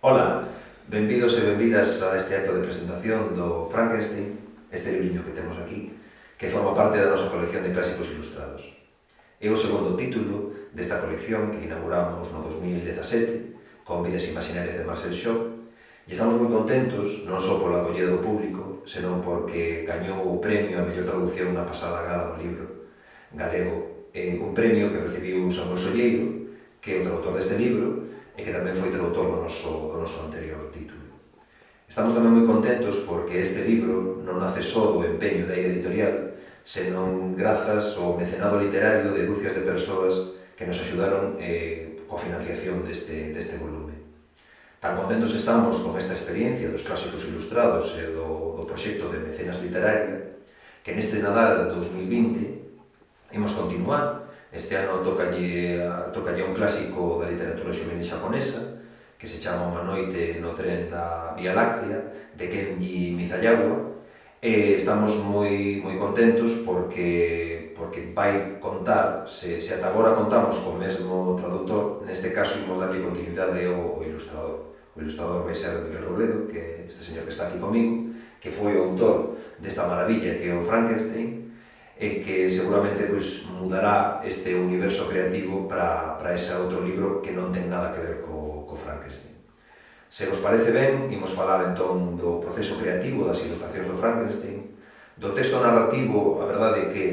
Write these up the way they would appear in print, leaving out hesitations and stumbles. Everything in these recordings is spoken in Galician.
Ola, benvidos e benvidas a este acto de presentación do Frankenstein, este libriño que temos aquí, que forma parte da nosa colección de clásicos ilustrados. É o segundo título desta colección que inauguramos no 2017 con Vidas Imaginarias de Marcel Shaw e estamos moi contentos non só pola acollida do público, senón porque gañou o premio a mellor traducción na pasada gala do libro galego, un premio que recibiu Samuel Solleiro, que é o traductor deste libro e que tamén foi traductor do noso anterior título. Estamos tamén moi contentos porque este libro non nace só do empeño da Eira Editorial, senón grazas ao mecenado literario de dúcias de persoas que nos axudaron coa financiación deste volume. Tan contentos estamos con esta experiencia dos clásicos ilustrados e do proxecto de mecenas literaria que neste Nadal 2020 imos continuar. Este ano tocalle un clásico da literatura xuvenil xaponesa que se chama Unha noite no tren da Vía Láctea, de Kenji Miyazawa, e estamos moi contentos porque vai contar, se ata agora contamos co mesmo traductor, neste caso imos darlle continuidade ao ilustrador. O ilustrador vai ser Miguel Robledo, que é este señor que está aquí comigo, que foi o autor desta maravilla que é o Frankenstein, e que seguramente mudará este universo creativo para ese outro libro que non ten nada que ver co Frankenstein. Se vos parece ben, imos falar entón do proceso creativo das ilustracións do Frankenstein, do texto narrativo. A verdade é que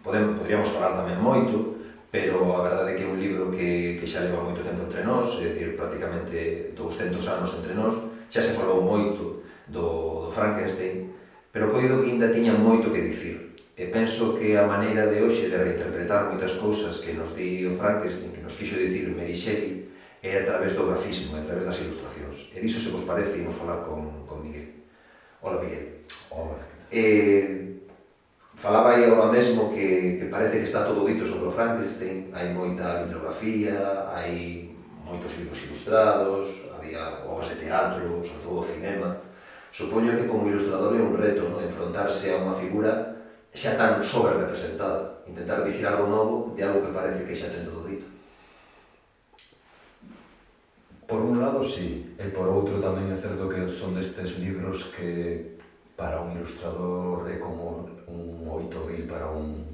podríamos falar tamén moito, pero a verdade é que é un libro que xa leva moito tempo entre nós, é dicir, prácticamente 200 anos entre nós, xa se falou moito do Frankenstein, pero coido que ainda tiña moito que dicir. E penso que a maneira de hoxe de reinterpretar moitas cousas que nos di o Frankenstein, que nos quixo dicir Mary Shelley, é a través do grafismo, a través das ilustracións. E diso, se vos parece, imos falar con Miguel. Hola, Miguel. Hola. Falaba aí agora mesmo que parece que está todo dito sobre o Frankenstein. Hai moita bibliografía, hai moitos libros ilustrados, había obras de teatro, sobre todo cinema. Supoño que como ilustrador é un reto, non? Enfrontarse a unha figura xa tan sobre-representada, intentar dicir algo novo de algo que parece que xa ten todo dito. Por un lado, sí, e por outro tamén é certo que son destes libros que para un ilustrador é como un 8000 para un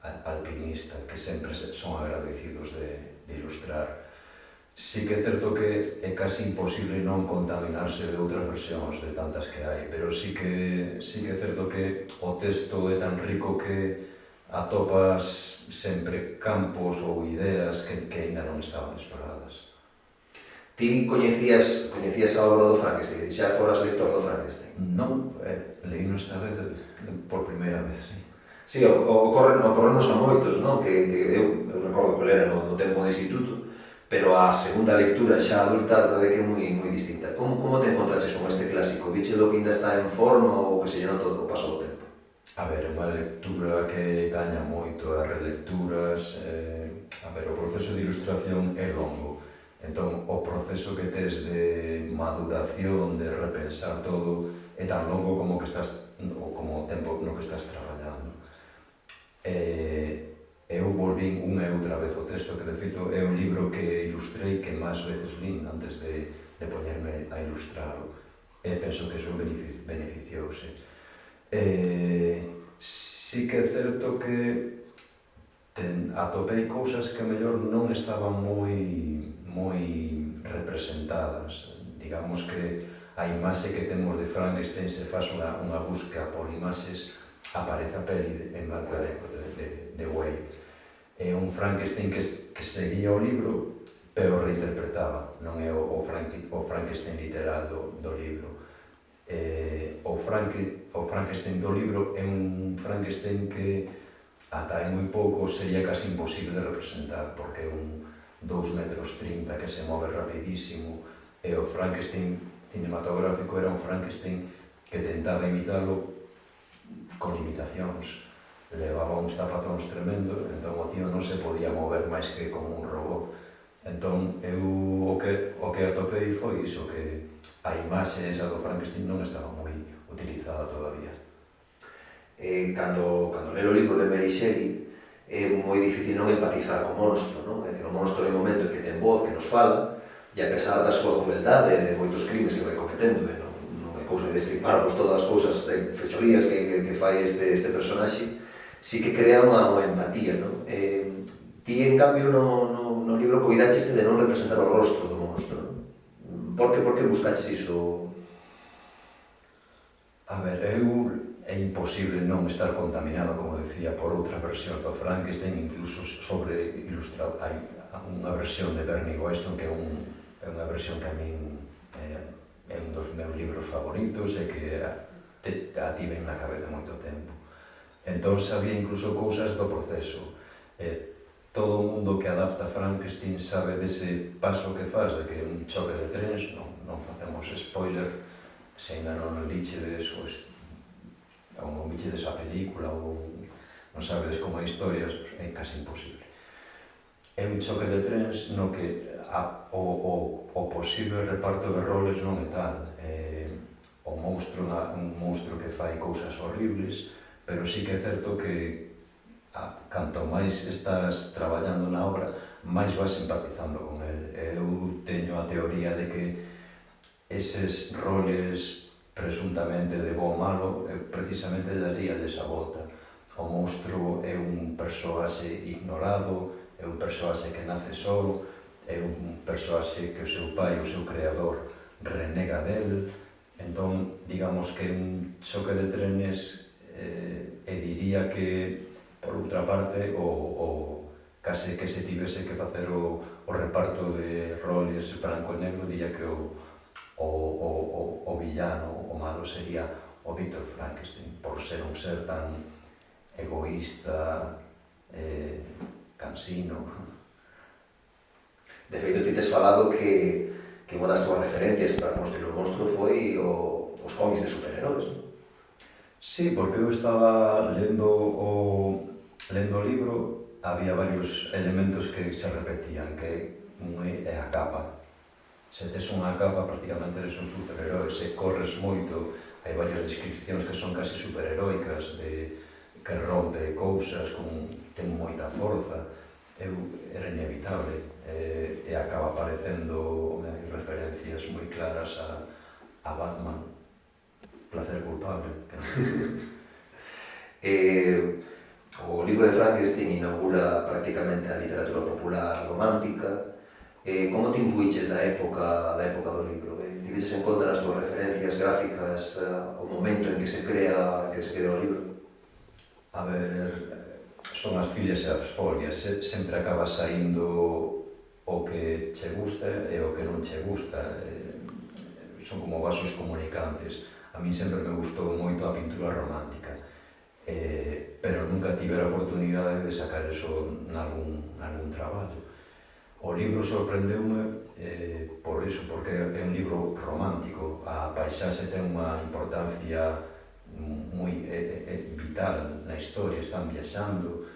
alpinista, que sempre son agradecidos de ilustrar. Sí que é certo que é casi imposible non contaminarse de outras versións, de tantas que hai, pero sí que é certo que o texto é tan rico que atopas sempre campos ou ideas que ainda non estaban exploradas. Ti coñecías a obra do Frankenstein? Xa foras lector do Frankenstein? Non, leíno esta vez por primeira vez, sí. Sí, ocorrenos a moitos, non? Que eu recordo que era no tempo de instituto, pero a segunda lectura xa adulta é que é moi distinta. Como te encontraches con este clásico? Viche do que ainda está en forma ou que se lle nota o paso do tempo? A ver, é unha lectura que gaña moito as relecturas. O proceso de ilustración é longo. Entón, o proceso que tes de maduración, de repensar todo, é tan longo como o tempo no que estás traballando. Eu volvín unha e outra vez o texto, que de feito é o libro que ilustrei que máis veces lín antes de poñerme a ilustralo. E penso que iso beneficiouse. Sí que é certo que atopei cousas que a mellor non estaban moi representadas. Digamos que a imaxe que temos de Frankenstein, se faz unha búsqueda por imaxes, aparece a peli en blanco e negro de Wade. É un Frankenstein que seguía o libro, pero reinterpretaba, non é o Frankenstein literal do libro. O Frankenstein do libro é un Frankenstein que ata hai moi pouco sería casi imposible de representar, porque é un 2,30 metros que se move rapidísimo, e o Frankenstein cinematográfico era un Frankenstein que tentaba imitalo con limitacións. Levaba uns zapatóns tremendos, entón o tío non se podía mover máis que como un robot. Entón, eu o que atopei foi iso, que a imaxe esa do Frankenstein non estaba moi utilizada todavía. Cando leo o libro de Mary Shelley, é moi difícil non empatizar co monstro, non? É dicir, o monstro é un momento en que ten voz, que nos fala, E a pesar da súa crueldade de moitos crimes que vai cometendo, non é cousa de destriparvos todas as cousas fechorías que fai este personaxe, sí que crea unha empatía, non? Ti, en cambio, no libro coidaches de non representar o rostro do monstro, non? Por que buscaches iso? A ver, é imposible non estar contaminado, como decía, por outra versión do Frankenstein, incluso sobre ilustrado. Hai unha versión de Bernie Wrightson que é unha versión que a min é un dos meus libros favoritos e que a tive na cabeza moito tempo. Entón sabía incluso cousas do proceso. Todo o mundo que adapta Frankenstein sabe dese paso que faz, de que é un choque de trens, non facemos spoiler, se ainda non lichedes, ou non lichedes a película, ou non sabedes como a historia, é casi imposible. É un choque de trens no que o posible reparto de roles non é tal. O monstro é un monstro que fai cousas horribles, pero sí que é certo que canto máis estás traballando na obra, máis vas empatizando con el. Eu teño a teoría de que eses roles presuntamente de bo ou malo precisamente daríales a volta. O monstro é un persoaxe ignorado, é un persoaxe que nace solo, é un persoaxe que o seu pai, o seu creador, renega del. Entón, digamos que é un choque de trenes e diría que, por outra parte, case que se tivese que facer o reparto de roles branco e negro, diría que o villano, o malo, sería o Víctor Frankenstein, por ser un ser tan egoísta, cansino. De feito, ti tes falado que unha das túas referencias para construir o monstro foi os cómics de superheróis, non? Sí, porque eu estaba lendo o libro, había varios elementos que se repetían, que é a capa. Se tes unha capa, prácticamente eres un superherói, se corres moito, hai varias descripcións que son casi superheroicas, que rompe cousas, ten moita forza, era inevitable, e acaba aparecendo referencias moi claras a Batman, placer culpable. O libro de Frankenstein inaugura prácticamente a literatura popular romántica. Como te imbuiches da época do libro? Tiveches en conta nas túas referencias gráficas o momento en que se crea o libro? A ver, son as filias e as folias, sempre acaba saindo o que che gusta e o que non che gusta. Son como vasos comunicantes. A mí sempre me gustou moito a pintura romántica, pero nunca tive a oportunidade de sacar eso nalgún traballo. O libro sorprendeume por iso, porque é un libro romántico. A paisaxe ten unha importancia moi vital na historia, están viaxando.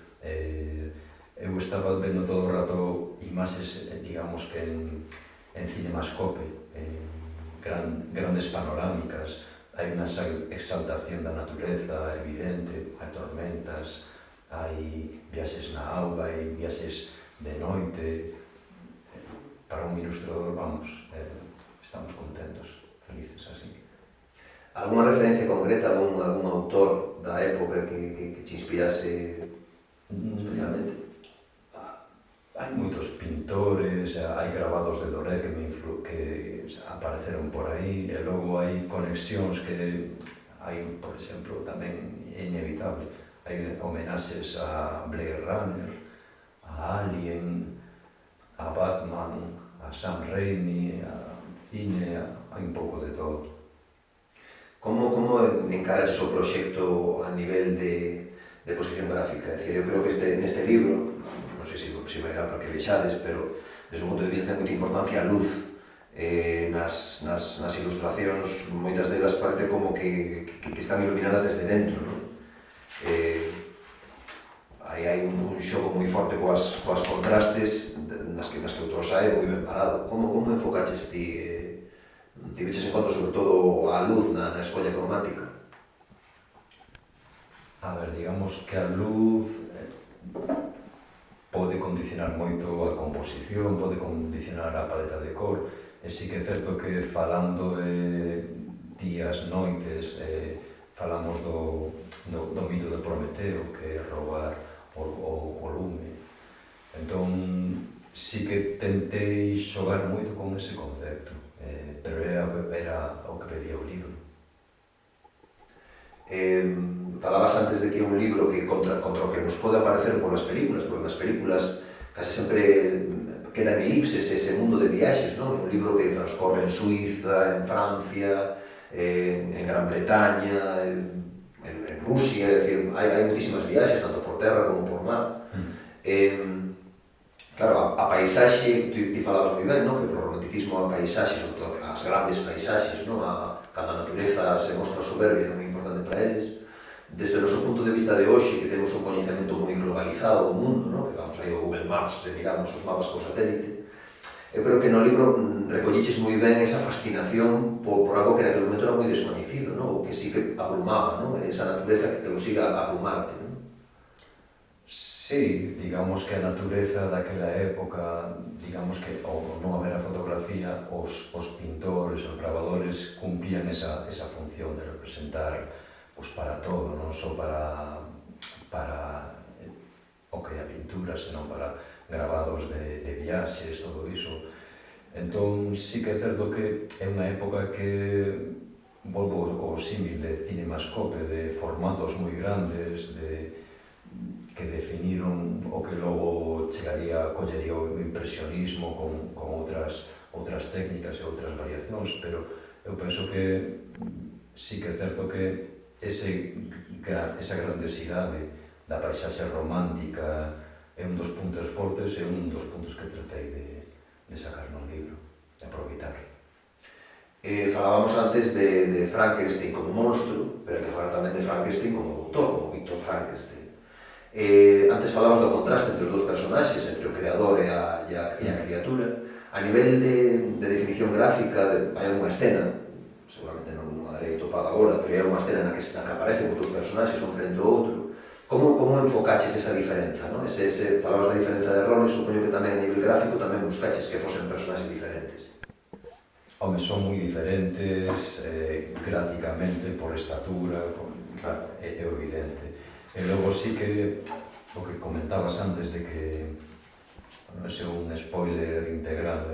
Eu estaba vendo todo o rato imaxes, digamos que en cinemascope, grandes panorámicas. Hai unha exaltación da natureza evidente, hai tormentas, hai viaxes na auga, hai viaxes de noite. Para un ilustrador, vamos, estamos contentos, felices así. Alguna referencia concreta, algún autor da época que te inspirase especialmente? Hai moitos pintores, hai grabados de Doré que apareceron por aí, e logo hai conexións que hai, por exemplo, tamén é inevitable. Hai homenaxes a Blade Runner, a Alien, a Batman, a Sam Raimi, a cine, hai un pouco de todo. Como encaraches o proxecto a nivel de posición gráfica? É dicir, eu creo que neste libro, non sei se vai dar para que vexades, pero desde un punto de vista ten moita importancia a luz nas ilustracións. Moitas delas parece como que están iluminadas desde dentro, non? Hai un xogo moi forte coas contrastes nas que o autor sae moi ben parado. Como enfocaches ti? Tiveches en conta sobre todo a luz na escolla cromática? A ver, digamos que a luz pode condicionar moito a composición, pode condicionar a paleta de cor, e sí que é certo que falando de días, noites, falamos do mito de Prometeo, que é roubar o lume. Entón, sí que tentei xogar moito con ese concepto, pero era o que pedía o libro. Falabas antes de que é un libro que contra o que nos pode aparecer polas películas, porque nas películas case sempre queda en elipses ese mundo de viaxes, non? É un libro que transcorre en Suiza, en Francia, en Gran Bretaña, en Rusia, é dicir, hai muitísimas viaxes, tanto por terra como por mar. Claro, a paisaxe, ti falabas moi ben, non? Que pro romanticismo a paisaxe, sobre todo as grandes paisaxes, non? Cando a natureza se mostra soberbia, non é importante para eles. Desde o noso punto de vista de hoxe, que temos un coñecemento moi globalizado do mundo, non? Que vamos aí ao Google Maps e miramos os mapas por satélite, eu creo que no libro recolliches moi ben esa fascinación por algo que naquele momento era moi desconhecido, non? O que sí que abrumaba, non? Esa natureza que consiga abrumarte, non? Sí, digamos que a natureza daquela época, digamos que ao non haber a fotografía, os pintores, os grabadores cumplían esa función de representar pues, para todo, non só para o que é a pintura, senón para grabados de viaxes, todo iso. Entón, sí que é certo que é unha época que volvo ao símil de cinemascope, de formatos moi grandes, que definiron o que logo collería o impresionismo con outras técnicas e outras variacións, pero eu penso que sí que é certo que esa grandiosidade da paisaxe romántica é un dos puntos fortes e un dos puntos que tratei de sacar no libro, de aproveitar. Falábamos antes de Frankenstein como monstro, pero hai que falar tamén de Frankenstein como autor, como Victor Frankenstein. Antes falabas do contraste entre os dous personaxes, entre o creador e a criatura. A nivel de definición gráfica, hai unha escena, seguramente non a darei topada agora, pero hai unha escena na que aparecen os dous personaxes un frente ao outro. Como enfocaches esa diferenza, non? Falabas da diferenza de roles, supoño que tamén a nivel gráfico tamén buscaches que fosen personaxes diferentes. Home, son moi diferentes gráficamente, por estatura, claro, é evidente. E logo sí que o que comentabas antes de que non é un spoiler integral,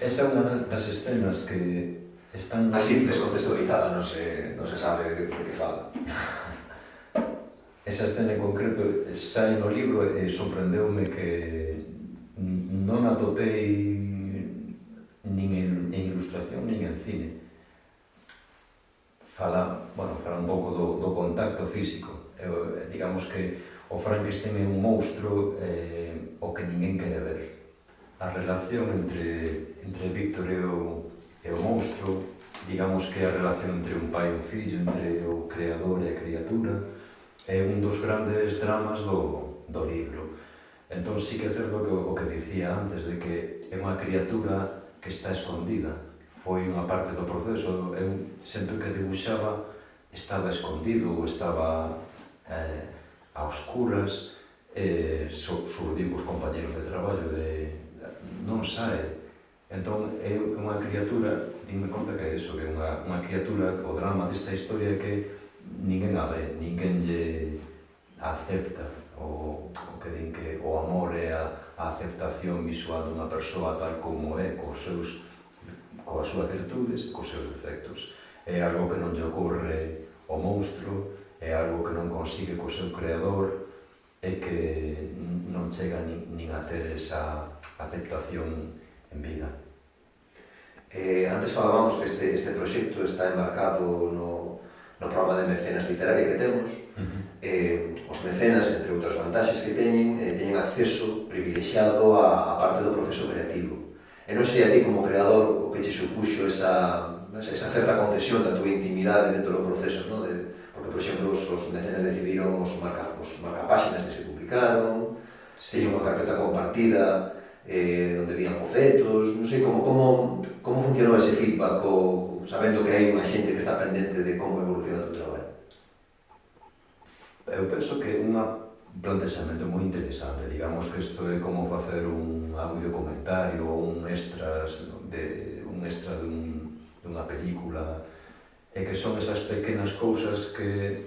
esa é unha das escenas que están... Así, descontextualizada, non se sabe de que fala. Esa escena en concreto sai no libro e sorprendeume que non atopei nin en ilustración nin en cine. Fala un pouco do contacto físico. Digamos que o Frankenstein é un monstro o que ninguén quere ver. A relación entre Víctor e o monstro, digamos que é a relación entre un pai e un fillo, entre o creador e a criatura, é un dos grandes dramas do libro. Entón sí que é certo que o que dicía antes, de que é unha criatura que está escondida. Foi unha parte do proceso. Eu sempre que dibuixaba estaba escondido ou estaba a oscuras, digo os compañeros de traballo non sae. Entón é unha criatura, dime conta que é iso, que é unha criatura, o drama desta historia é que ninguén a ve, ninguén lle acepta o que din que o amor é a aceptación visual dunha persoa tal como é, coas súas virtudes e cos seus defectos. É algo que non lle ocorre ao monstro, é algo que non consigue co seu creador e que non chega nin a ter esa aceptación en vida. Antes falábamos que este proxecto está embarcado no programa de mecenas literaria que temos. Os mecenas, entre outras vantaxes que teñen acceso privilexiado á parte do proceso creativo. E non sei a ti como creador o que che supuxo esa certa concesión da tua intimidade dentro do proceso, non? Porque, por exemplo, os mecenas decidiron os marcapáxinas que se publicaron, teñen unha carpeta compartida onde vían bocetos, non sei como funcionou ese feedback, sabendo que hai unha xente que está pendente de como evoluciona o teu traballo. Eu penso que unha un plantexamento moi interesante. Digamos que isto é como facer un audio comentario ou un extra dunha película, e que son esas pequenas cousas que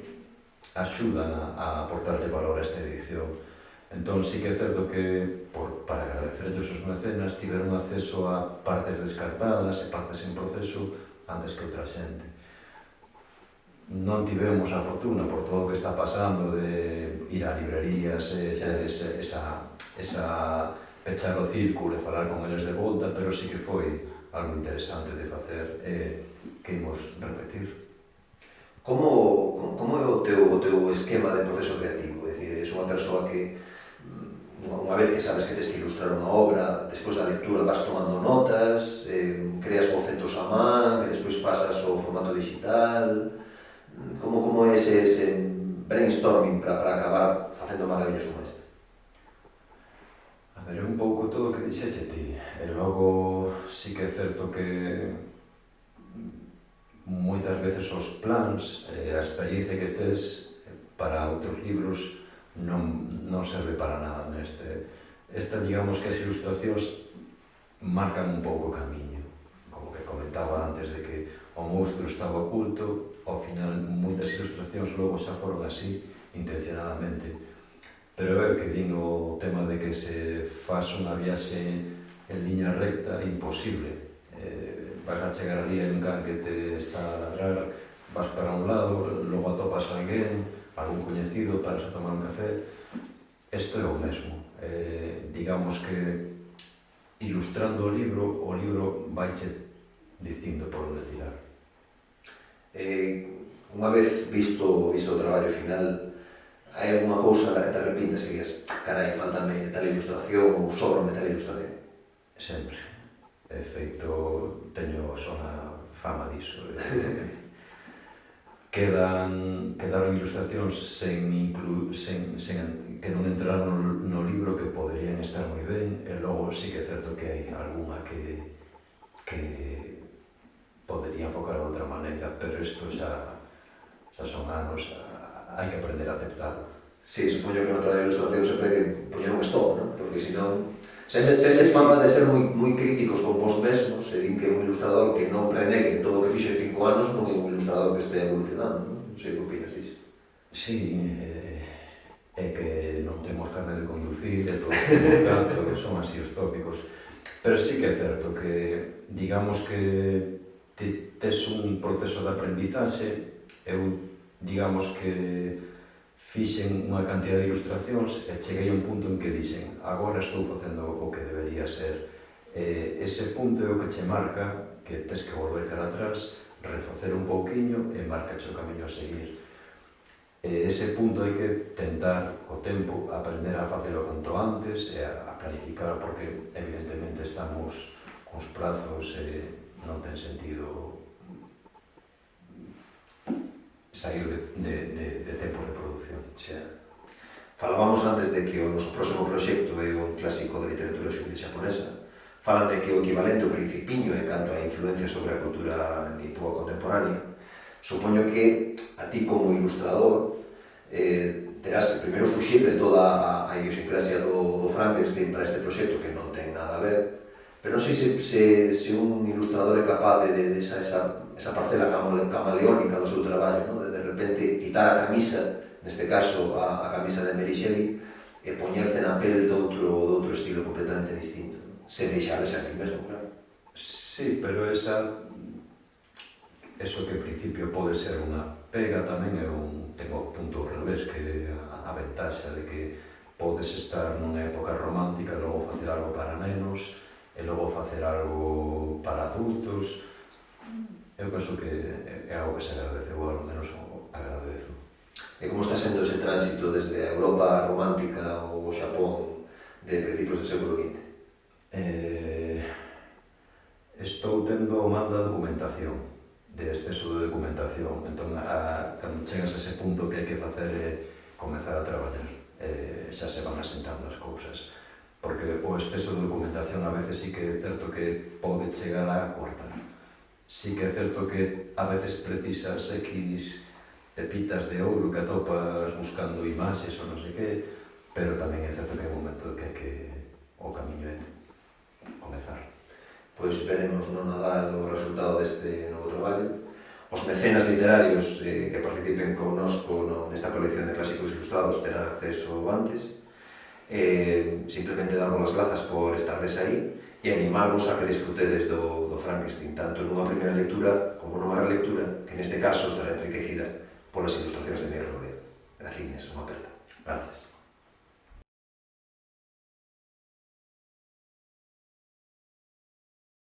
axudan a aportarte valor a esta edición. Entón, sí que é certo que, para agradecerles os mecenas, tiveron acceso a partes descartadas e partes en proceso antes que outra xente. Non tivemos a fortuna, por todo o que está pasando, de ir a librerías e ter esa pechar o círculo e falar con eles de volta, pero sí que foi algo interesante de facer e que imos repetir. Como é o teu esquema de proceso creativo? É dicir, és unha persoa que unha vez que sabes que tens que ilustrar unha obra, despois da lectura vas tomando notas, creas bocetos a man, e despois pasas ao formato digital. Como é ese brainstorming para acabar facendo maravillas como esta? A ver, un pouco todo o que dixeche ti, e logo sí que é certo que moitas veces os plans, a experiencia que tes para outros libros non serve para nada neste. Digamos que as ilustracións marcan un pouco o camiño, como que comentaba antes de que o monstro estaba oculto, ao final moitas ilustracións logo xa foron así intencionadamente. Pero é que din o tema de que se faz unha viaxe en liña recta imposible. Vas a chegar ali a un can que te está a ladrar, vas para un lado, logo atopas a alguén, algún coñecido, paras a tomar un café. Isto é o mesmo. Digamos que ilustrando o libro vaiche dicindo por onde tirar. Unha vez visto o traballo final, hai alguna cousa da que te arrepientes que digas, carai, faltame tal ilustración ou sobrame tal ilustración? Sempre. De feito, teño sona fama diso. Quedaron ilustracións que non entraron no libro, que poderían estar moi ben, e logo sí que é certo que hai algunha que podería enfocar de outra maneira, pero isto xa son anos, hai que aprender a aceptarlo. Sí, supoño que no traballo de ilustración sempre hai que poñer un stop, non? Porque senón tedes fama de ser moi críticos con vos mesmos e din que un ilustrador que non renegue de todo o que fixe 5 anos non é un ilustrador que este evolucionando, non? Non sei que opinas disso. Sí, é que non temos carne de conducir e todo o canto, son así os tópicos. Pero sí que é certo que, digamos que tes un proceso de aprendizaxe, eu, digamos que fixen unha cantidad de ilustracións e cheguei a un punto en que dixen agora estou facendo o que debería ser. Ese punto é o que che marca que tes que volver cara atrás, refacer un pouquiño e marcache o camiño a seguir. Ese punto hai que tentar, co tempo, aprender a facelo canto antes e a planificar, porque evidentemente estamos cos prazos e non ten sentido sair de tempo de producción. Xa. Falábamos antes de que o noso próximo proxecto é un clásico de literatura xuvenil xaponesa. Falan de que o equivalente ao Principiño en canto a influencia sobre a cultura nipó contemporánea. Supoño que a ti como ilustrador terás que primeiro fuxir de toda a idiosincrasia do Frankenstein para este proxecto que non ten nada a ver, pero non sei se un ilustrador é capaz de esa parcela camaleónica do seu traballo, non? De repente quitar a camisa, neste caso a camisa de Mary Shelley, e poñerte na pel de outro estilo completamente distinto, sen deixar de ser ti mesmo, claro. Sí, pero eso que en principio pode ser unha pega tamén tengo o punto ao revés, que a ventaxa de que podes estar nunha época romántica e logo facer algo para nenos e logo facer algo para adultos. Eu penso que é algo que se agradece, ou ao menos agradezo. E como está sendo ese tránsito desde a Europa romántica ou o Xapón de principios do século XX? Estou tendo mal da documentación, de exceso de documentación. Entón, cando chegas a ese punto que hai que facer é comezar a traballar, xa se van asentando as cousas. Porque o exceso de documentación a veces sí que é certo que pode chegar a cortar. Sí que é certo que a veces precisas X pepitas de ouro que atopas buscando imaxes ou non sei que, pero tamén é certo que é un momento que o camiño é comezar. Pois veremos no Nadal o resultado deste novo traballo. Os mecenas literarios que participen connosco nesta colección de clásicos ilustrados terán acceso antes. Simplemente darvos as grazas por estardes aí e animarvos a que disfrutedes do Frankenstein, tanto nunha primeira lectura como nunha relectura, que neste caso estará enriquecida polas ilustracións de Miguel Robledo. Graciñas, unha aperta. Gracias.